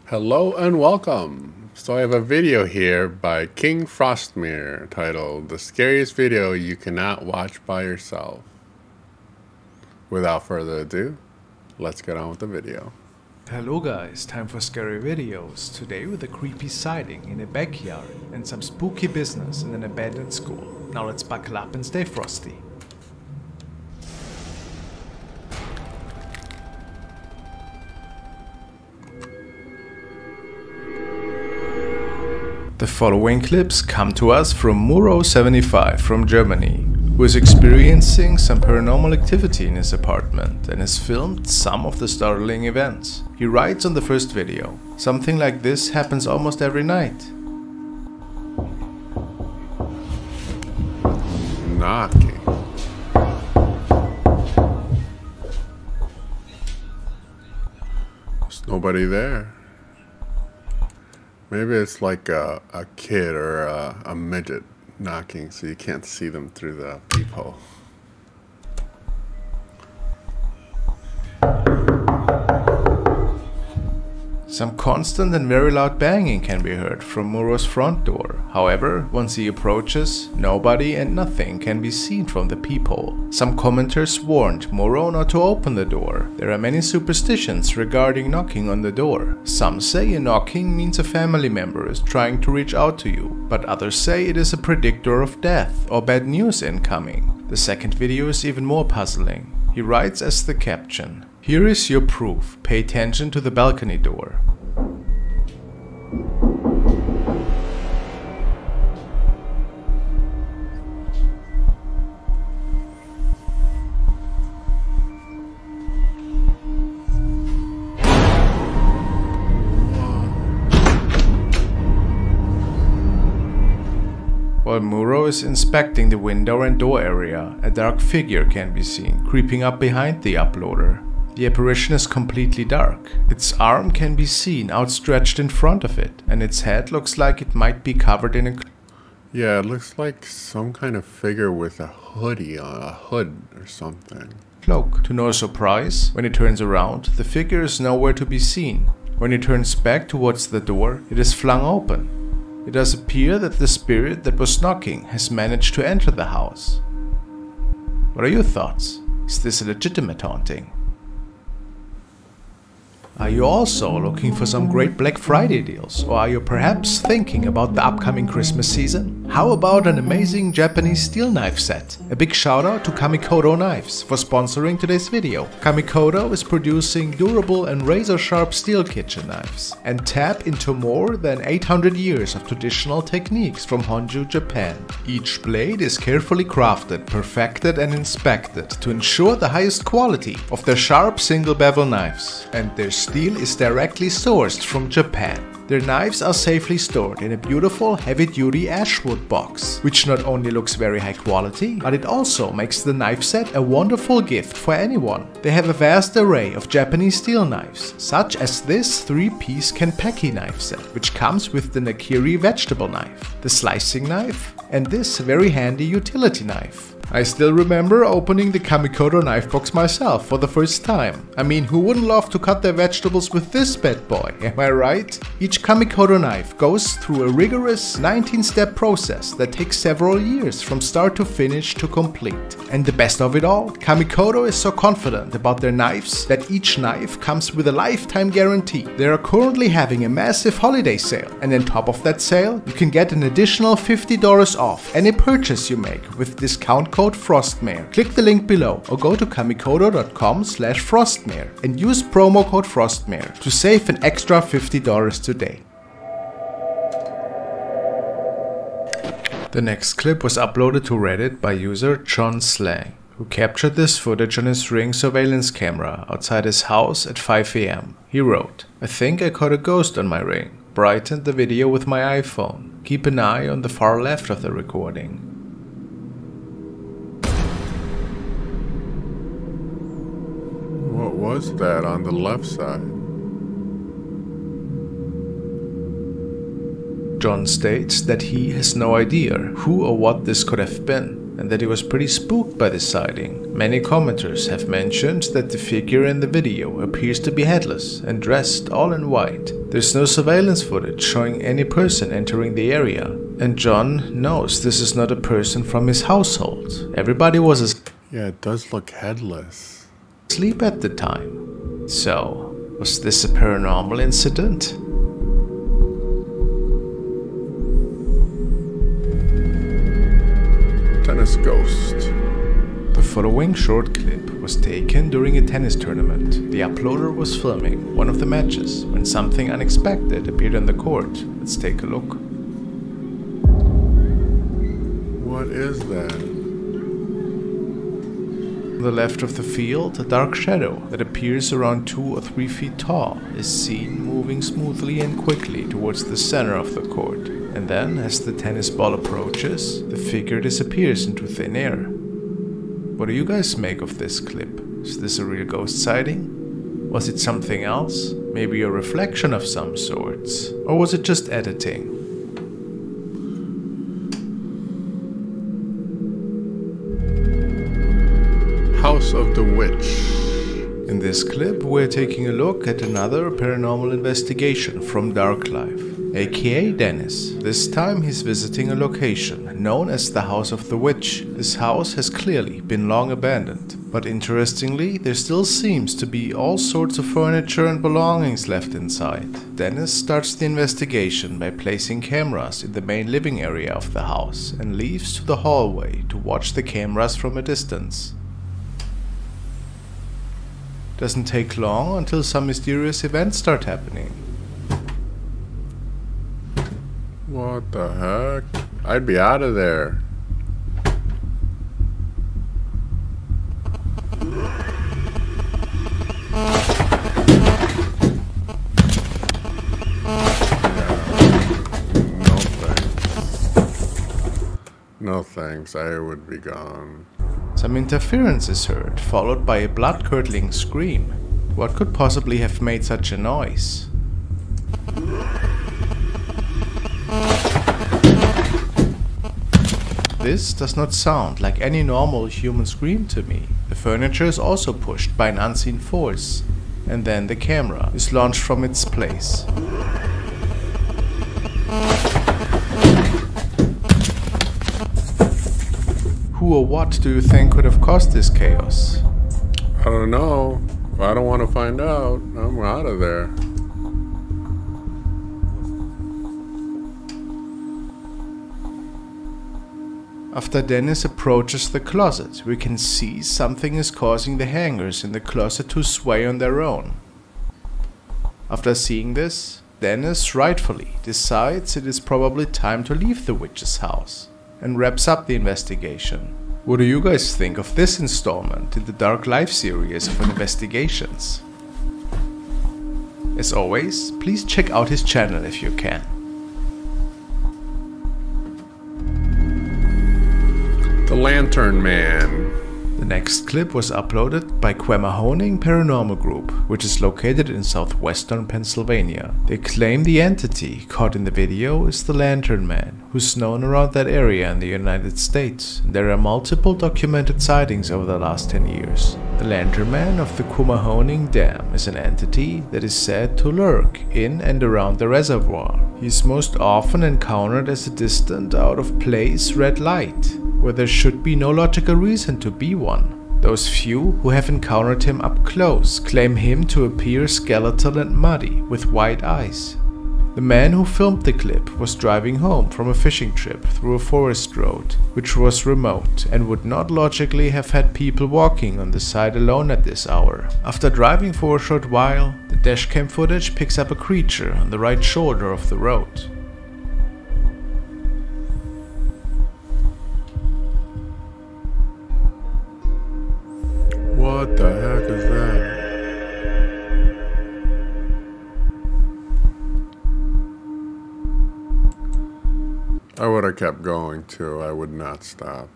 Hello and welcome. So I have a video here by King Frostmere titled The Scariest Video You Cannot Watch by Yourself. Without further ado, let's get on with the video. Hello guys, time for scary videos. Today with a creepy sighting in a backyard and some spooky business in an abandoned school. Now let's buckle up and stay frosty. The following clips come to us from Muro75 from Germany, who is experiencing some paranormal activity in his apartment and has filmed some of the startling events. He writes on the first video, "Something like this happens almost every night." Knocking. There's nobody there. Maybe it's like a kid or a midget knocking so you can't see them through the peephole. Some constant and very loud banging can be heard from Muro's front door. However, once he approaches, nobody and nothing can be seen from the peephole. Some commenters warned Muro not to open the door. There are many superstitions regarding knocking on the door. Some say a knocking means a family member is trying to reach out to you, but others say it is a predictor of death or bad news incoming. The second video is even more puzzling. He writes as the caption, "Here is your proof. Pay attention to the balcony door." While Muro is inspecting the window and door area, a dark figure can be seen creeping up behind the uploader. The apparition is completely dark. Its arm can be seen outstretched in front of it, and its head looks like it might be covered in a... Yeah, it looks like some kind of figure with a hoodie on, a hood or something. Cloak. To no surprise, when it turns around, the figure is nowhere to be seen. When it turns back towards the door, it is flung open. It does appear that the spirit that was knocking has managed to enter the house. What are your thoughts? Is this a legitimate haunting? Are you also looking for some great Black Friday deals, or are you perhaps thinking about the upcoming Christmas season? How about an amazing Japanese steel knife set? A big shout out to Kamikoto Knives for sponsoring today's video. Kamikoto is producing durable and razor-sharp steel kitchen knives and tap into more than 800 years of traditional techniques from Honju, Japan. Each blade is carefully crafted, perfected and inspected to ensure the highest quality of their sharp single bevel knives, and their steel is directly sourced from Japan. Their knives are safely stored in a beautiful heavy-duty ashwood box, which not only looks very high quality, but it also makes the knife set a wonderful gift for anyone. They have a vast array of Japanese steel knives, such as this 3-piece Kenpeki knife set, which comes with the Nakiri vegetable knife, the slicing knife, and this very handy utility knife. I still remember opening the Kamikoto knife box myself for the first time. I mean, who wouldn't love to cut their vegetables with this bad boy, am I right? Each Kamikoto knife goes through a rigorous 19-step process that takes several years from start to finish to complete. And the best of it all, Kamikoto is so confident about their knives that each knife comes with a lifetime guarantee. They are currently having a massive holiday sale, and on top of that sale, you can get an additional $50 off any purchase you make with discount code Frostmere. Click the link below or go to kamikoto.com/frostmere and use promo code Frostmere to save an extra $50 today. The next clip was uploaded to Reddit by user John Slang, who captured this footage on his Ring surveillance camera outside his house at 5 AM. He wrote, "I think I caught a ghost on my Ring. Brightened the video with my iPhone. Keep an eye on the far left of the recording." What was that on the left side? John states that he has no idea who or what this could have been. and that he was pretty spooked by the sighting. Many commenters have mentioned that the figure in the video appears to be headless and dressed all in white. There's no surveillance footage showing any person entering the area, and John knows this is not a person from his household. Everybody was asleep. Yeah, it does look headless. Asleep at the time. So, was this a paranormal incident? Tennis ghost. The following short clip was taken during a tennis tournament. The uploader was filming one of the matches when something unexpected appeared on the court. Let's take a look. What is that? On the left of the field, a dark shadow that appears around 2 or 3 feet tall is seen moving smoothly and quickly towards the center of the court. And then, as the tennis ball approaches, the figure disappears into thin air. What do you guys make of this clip? Is this a real ghost sighting? Was it something else? Maybe a reflection of some sorts? Or was it just editing? House of the Witch. In this clip, we're taking a look at another paranormal investigation from Dark Life, aka Dennis. This time he's visiting a location known as the House of the Witch. This house has clearly been long abandoned, but interestingly, there still seems to be all sorts of furniture and belongings left inside. Dennis starts the investigation by placing cameras in the main living area of the house and leaves to the hallway to watch the cameras from a distance. Doesn't take long until some mysterious events start happening. What the heck? I'd be out of there. No thanks, I would be gone. Some interference is heard, followed by a blood-curdling scream. What could possibly have made such a noise? This does not sound like any normal human scream to me. The furniture is also pushed by an unseen force, and then the camera is launched from its place. Who or what do you think could have caused this chaos? I don't know. I don't want to find out. I'm out of there. After Dennis approaches the closet, we can see something is causing the hangers in the closet to sway on their own. After seeing this, Dennis rightfully decides it is probably time to leave the witch's house and wraps up the investigation. What do you guys think of this installment in the Dark Life series of investigations? As always, please check out his channel if you can. The Lantern Man. The next clip was uploaded by Quemahoning Paranormal Group, which is located in southwestern Pennsylvania. They claim the entity caught in the video is the Lantern Man, who's known around that area in the United States. There are multiple documented sightings over the last 10 years. The Lantern Man of the Quemahoning Dam is an entity that is said to lurk in and around the reservoir. He is most often encountered as a distant, out-of-place red light, where there should be no logical reason to be one. Those few who have encountered him up close claim him to appear skeletal and muddy, with white eyes. The man who filmed the clip was driving home from a fishing trip through a forest road, which was remote and would not logically have had people walking on the side alone at this hour. After driving for a short while, the dashcam footage picks up a creature on the right shoulder of the road. What the heck is that? I would have kept going too. I would not stop.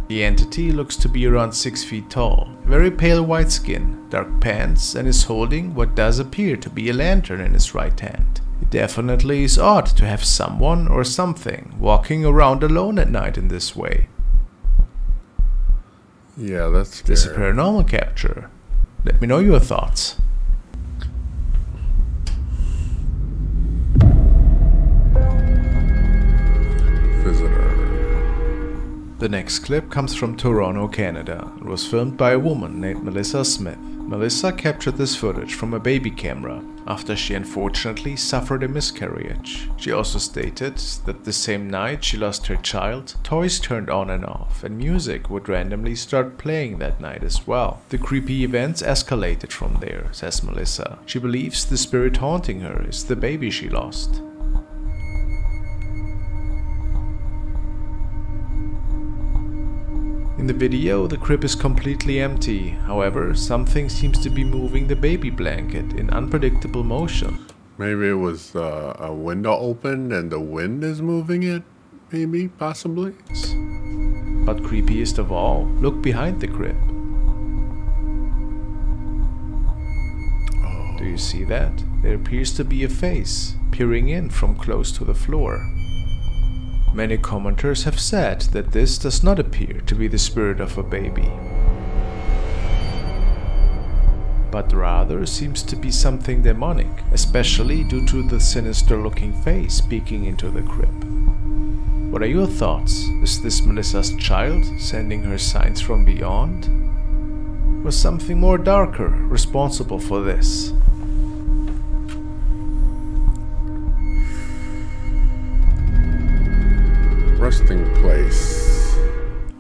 The entity looks to be around 6 feet tall, very pale white skin, dark pants, and is holding what does appear to be a lantern in his right hand. It definitely is odd to have someone or something walking around alone at night in this way. Yeah, that's scary. This is a paranormal capture. Let me know your thoughts. Visitor. The next clip comes from Toronto, Canada. It was filmed by a woman named Melissa Smith. Melissa captured this footage from a baby camera after she unfortunately suffered a miscarriage. She also stated that the same night she lost her child, toys turned on and off and music would randomly start playing that night as well. The creepy events escalated from there, says Melissa. She believes the spirit haunting her is the baby she lost. In the video, the crib is completely empty. However, something seems to be moving the baby blanket in unpredictable motion. Maybe it was a window opened and the wind is moving it? Maybe, possibly? But creepiest of all, look behind the crib. Oh. Do you see that? There appears to be a face peering in from close to the floor. Many commenters have said that this does not appear to be the spirit of a baby, but rather seems to be something demonic, especially due to the sinister-looking face peeking into the crib. What are your thoughts? Is this Melissa's child sending her signs from beyond? Or something more darker responsible for this? Resting place.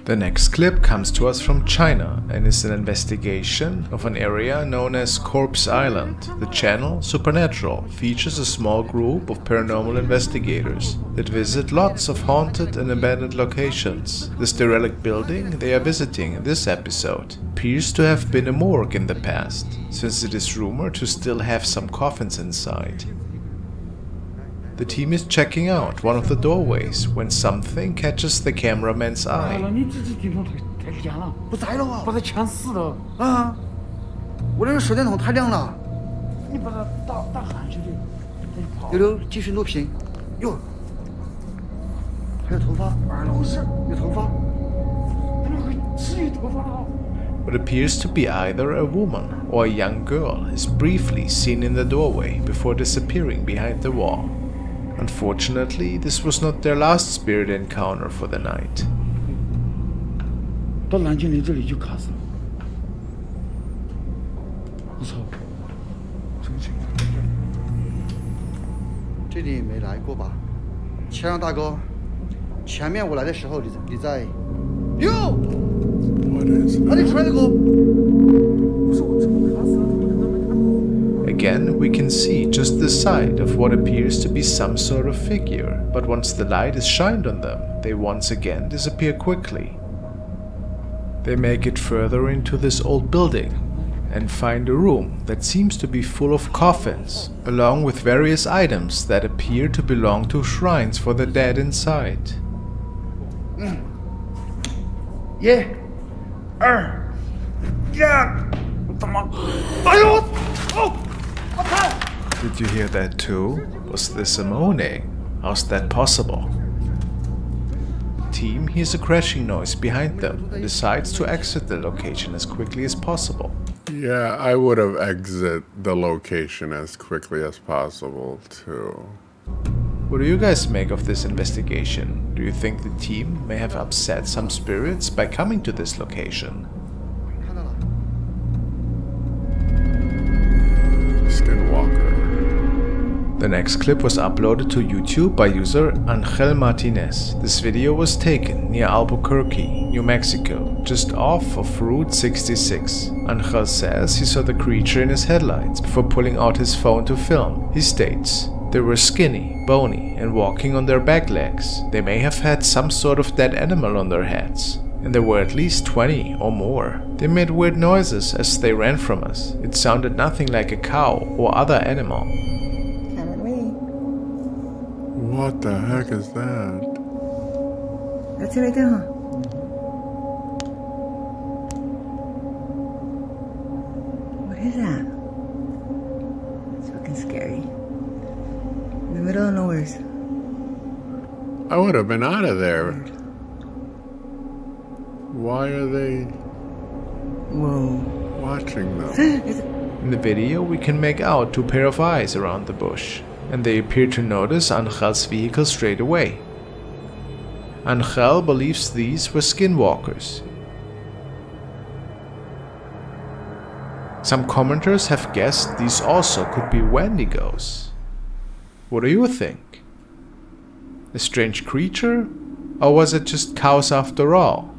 The next clip comes to us from China and is an investigation of an area known as Corpse Island. The channel, Supernatural, features a small group of paranormal investigators that visit lots of haunted and abandoned locations. This derelict building they are visiting in this episode appears to have been a morgue in the past, since it is rumored to still have some coffins inside. The team is checking out one of the doorways when something catches the cameraman's eye. What appears to be either a woman or a young girl is briefly seen in the doorway before disappearing behind the wall. Unfortunately, this was not their last spirit encounter for the night. What is that? Again, we can see just the side of what appears to be some sort of figure, but once the light is shined on them, they once again disappear quickly. They make it further into this old building and find a room that seems to be full of coffins, along with various items that appear to belong to shrines for the dead inside. Did you hear that too? Was this a moaning? How's that possible? The team hears a crashing noise behind them and decides to exit the location as quickly as possible. Yeah, I would have exited the location as quickly as possible too. What do you guys make of this investigation? Do you think the team may have upset some spirits by coming to this location? Skinwalker. The next clip was uploaded to YouTube by user Angel Martinez. This video was taken near Albuquerque, New Mexico, just off of Route 66. Angel says he saw the creature in his headlights before pulling out his phone to film. He states, "They were skinny, bony, and walking on their back legs. They may have had some sort of dead animal on their heads. And there were at least 20 or more. They made weird noises as they ran from us. It sounded nothing like a cow or other animal." What the heck is that? That's it right there, huh? What is that? It's fucking scary. In the middle of nowhere. I would have been out of there. Weird. Why are they Whoa. Watching them. In the video, we can make out two pair of eyes around the bush, and they appear to notice Angel's vehicle straight away. Angel believes these were skinwalkers. Some commenters have guessed these also could be Wendigos. What do you think? A strange creature? Or was it just cows after all?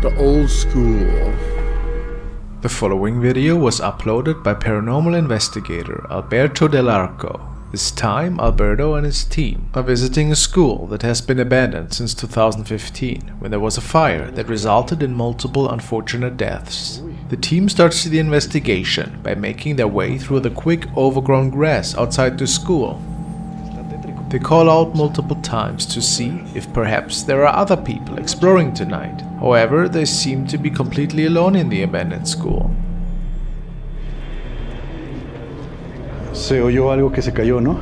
The old school. The following video was uploaded by paranormal investigator Alberto Del Arco. This time, Alberto and his team are visiting a school that has been abandoned since 2015, when there was a fire that resulted in multiple unfortunate deaths. The team starts the investigation by making their way through the quick overgrown grass outside the school. They call out multiple times to see if perhaps there are other people exploring tonight. However, they seem to be completely alone in the abandoned school. Se oyó algo que se cayó, ¿no?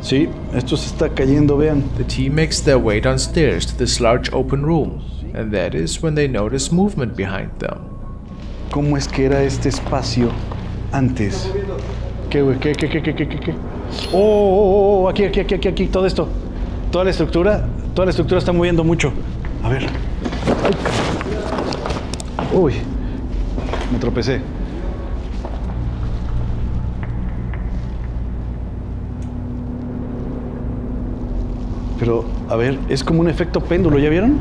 Sí, esto se está cayendo, vean. The team makes their way downstairs to this large open room, and that is when they notice movement behind them. ¿Cómo es que era este espacio antes? ¿Qué, güey? ¿Qué? Oh, aquí, todo esto. Toda la estructura está moviendo mucho. A ver. Ay. Uy, me tropecé. Pero, a ver, es como un efecto péndulo, ¿ya vieron?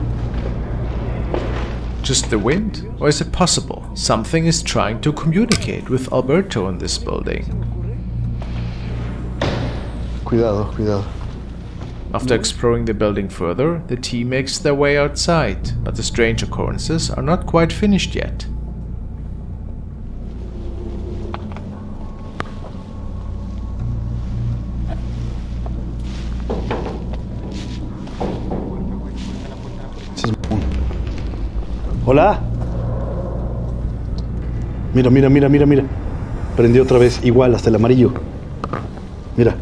Just the wind? Or is it possible something is trying to communicate with Alberto in this building? Cuidado. After exploring the building further, the team makes their way outside, but the strange occurrences are not quite finished yet. Hola. Mira. Prendió otra vez, igual, hasta el amarillo. Mira.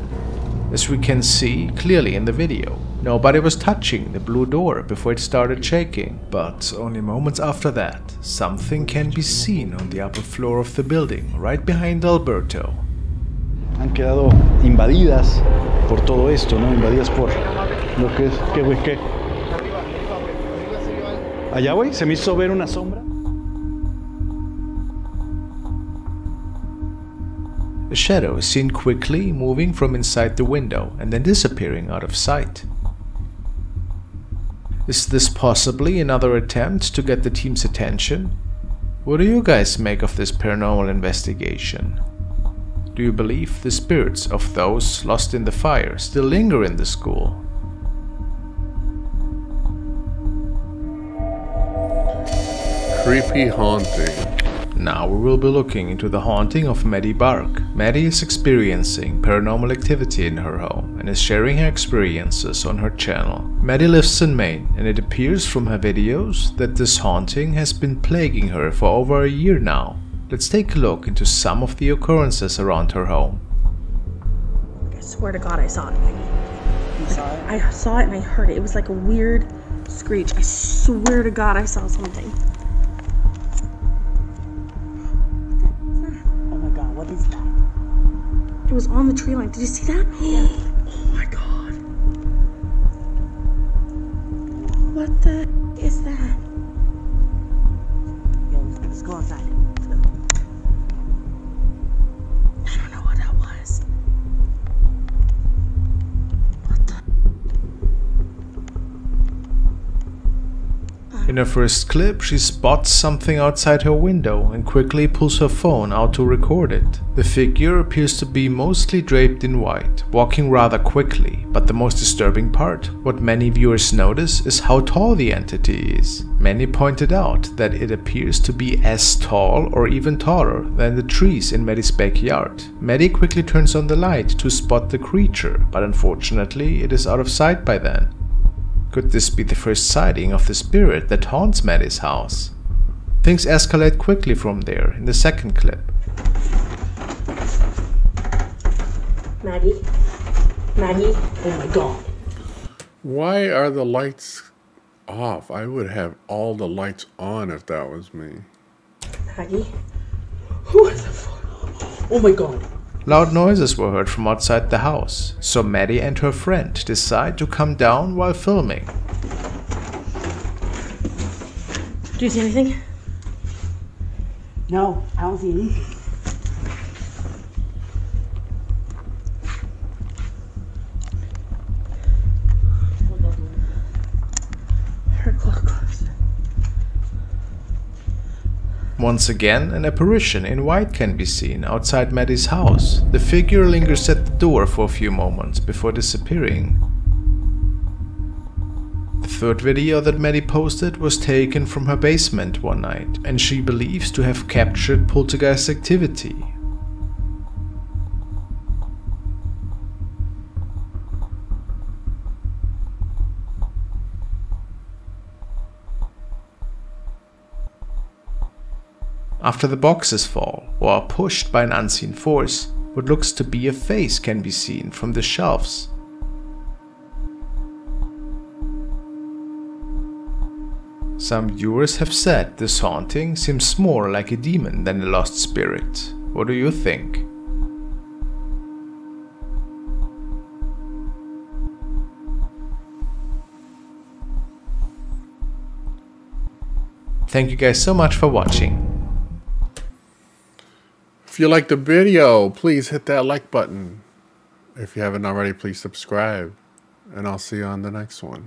As we can see clearly in the video, nobody was touching the blue door before it started shaking, but only moments after that, something can be seen on the upper floor of the building, right behind Alberto. Han quedado invadidas por todo esto, ¿no? Invadidas por lo que es... ¿Qué, güey? ¿Qué? Allá, güey, se me hizo ver una sombra. A shadow is seen quickly moving from inside the window and then disappearing out of sight. Is this possibly another attempt to get the team's attention? What do you guys make of this paranormal investigation? Do you believe the spirits of those lost in the fire still linger in the school? Creepy haunting. Now we will be looking into the haunting of Maddie Bark. Maddie is experiencing paranormal activity in her home and is sharing her experiences on her channel. Maddie lives in Maine, and it appears from her videos that this haunting has been plaguing her for over a year now. Let's take a look into some of the occurrences around her home. I swear to God I saw it, Maggie. You saw it? I saw it and I heard it. It was like a weird screech. I swear to God I saw something. What is that? It was on the tree line. Did you see that? Yeah. Oh my God. What the is that? Yo, let's go outside. Let's go. I don't know what that was. What the? In her first clip, she spots something outside her window and quickly pulls her phone out to record it. The figure appears to be mostly draped in white, walking rather quickly, but the most disturbing part, what many viewers notice, is how tall the entity is. Many pointed out that it appears to be as tall or even taller than the trees in Maddie's backyard. Maddie quickly turns on the light to spot the creature, but unfortunately it is out of sight by then. Could this be the first sighting of the spirit that haunts Maddie's house? Things escalate quickly from there in the second clip. Maggie, Maggie? Oh my god. Why are the lights off? I would have all the lights on if that was me. Maggie? What the fuck? Oh my god. Loud noises were heard from outside the house, so Maddie and her friend decide to come down while filming. Do you see anything? No, I don't see anything. Her clock closed. Once again, an apparition in white can be seen outside Maddie's house. The figure lingers at the door for a few moments before disappearing. The third video that Maddie posted was taken from her basement one night, and she believes to have captured poltergeist activity. After the boxes fall or are pushed by an unseen force, what looks to be a face can be seen from the shelves. Some viewers have said this haunting seems more like a demon than a lost spirit. What do you think? Thank you guys so much for watching. If you liked the video, please hit that like button. If you haven't already, please subscribe. And I'll see you on the next one.